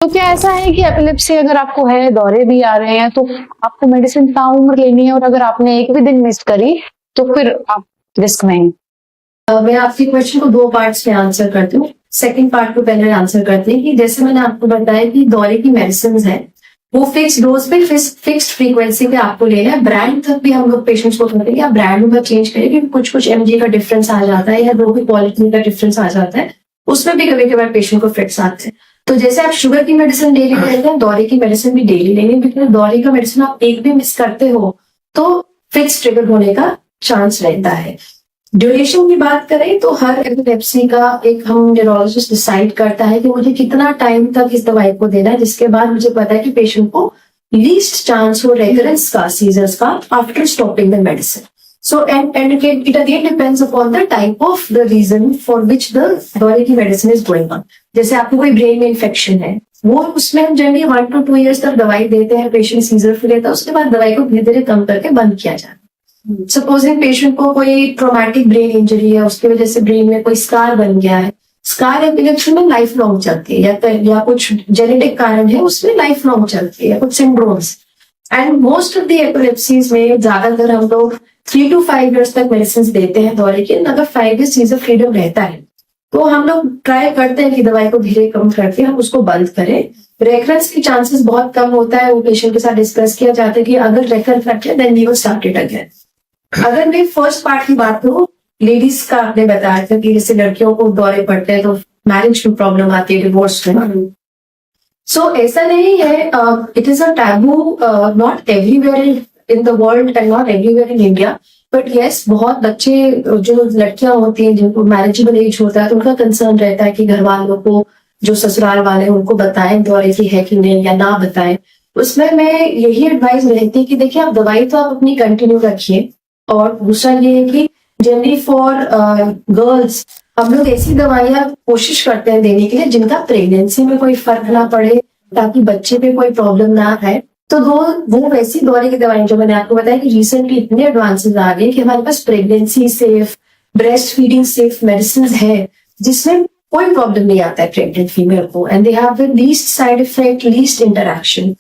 तो क्या ऐसा है कि एपिलेप्सी अगर आपको है, दौरे भी आ रहे हैं, तो आपको मेडिसिन ताउम्र लेनी है और अगर आपने एक भी दिन मिस करी तो फिर आप रिस्क में हैं? मैं आपके क्वेश्चन को दो पार्ट्स में आंसर करती हूँ। सेकंड पार्ट को पहले आंसर करते हैं कि जैसे मैंने आपको बताया कि दौरे की मेडिसिन है वो फिक्स डोज पे फिक्स्ड फ्रीक्वेंसी पे आपको लेना है। ब्रांड तक भी हम लोग पेशेंट्स को कहते हैं कि आप ब्रांड में चेंज करें, क्योंकि कुछ कुछ एमजी का डिफरेंस आ जाता है या दो की क्वालिटी का डिफरेंस आ जाता है, उसमें भी कभी कभार पेशेंट को फिट्स आते हैं। तो जैसे आप शुगर की मेडिसिन डेली लेते हैं, दौरे की मेडिसिन भी डेली लेनी है, बिकॉज दौरे का मेडिसिन आप एक भी मिस करते हो तो फिक्स ट्रिगर होने का चांस रहता है। ड्यूरेशन की बात करें तो हर एपिलेप्सी का एक हम न्यूरोलॉजिस्ट डिसाइड करता है कि मुझे कितना टाइम तक इस दवाई को देना है, जिसके बाद मुझे पता है कि पेशेंट को लीस्ट चांस हो रेकरेंस का, सीजर्स का, after stopping the medicine. So and it again depends upon the type of the reason for which the दवाई की मेडिसिन इज गोइंग ऑन। जैसे आपको कोई ब्रेन में इन्फेक्शन है, वो उसमें हम जनरली 1 to 2 years तक दवाई देते हैं, पेशेंट सीजर फ्री लेता है, उसके बाद दवाई को धीरे धीरे कम करके बंद किया जाता है। सपोजिंग पेशेंट को कोई ट्रोमैटिक ब्रेन इंजरी है, उसकी वजह से ब्रेन में कोई स्कार बन गया है, स्कार एपिलेप्सी में लाइफ लॉन्ग चलती है, या कुछ जेनेटिक कारण है उसमें लाइफ लॉन्ग चलती है, कुछ syndromes. And most of the epilepsies में ज्यादातर हम लोग 3 to 5 years तक मेडिसिन देते हैं दौरे के। अगर 5 years सीजर फ्रीडम रहता है तो हम लोग ट्राई करते हैं कि दवाई को धीरे कम करके हम उसको बंद करें। रेकरेंस की चांसेस बहुत कम होता है, वो पेशेंट के साथ डिस्कस किया जाता है कि अगर recur fracture then we will start it again. अगर मैं फर्स्ट पार्ट की बात करूँ, लेडीज का आपने बताया था कि जैसे लड़कियों को दौरे पड़ते हैं तो मैरिज में प्रॉब्लम आती है, डिवोर्स में। सो ऐसा नहीं है, it is a taboo not everywhere in the world and not everywhere in India, but yes बहुत बच्चे जो लड़कियां होती हैं जिनको मैरिजेबल एज होता है तो उनका कंसर्न रहता है कि घर वालों को, जो ससुराल वाले हैं उनको बताएं दौरे की है कि नहीं या ना बताएं। उसमें मैं यही एडवाइस रहती है कि देखिए आप दवाई तो आप अपनी कंटिन्यू रखिए, और दूसरा ये है कि जनरली फॉर गर्ल्स हम लोग ऐसी दवाइयां कोशिश करते हैं देने के लिए जिनका प्रेगनेंसी में कोई फर्क ना पड़े, ताकि बच्चे पे कोई प्रॉब्लम ना आए। तो वो वैसी दौरे की दवाएं जो मैंने आपको बताया कि रिसेंटली इतने एडवांसेस आ गए कि हमारे पास pregnancy safe, breast feeding safe medicine है जिसमें कोई प्रॉब्लम नहीं आता है प्रेग्नेंट फीमेल को, and they have the least side effect, least interaction.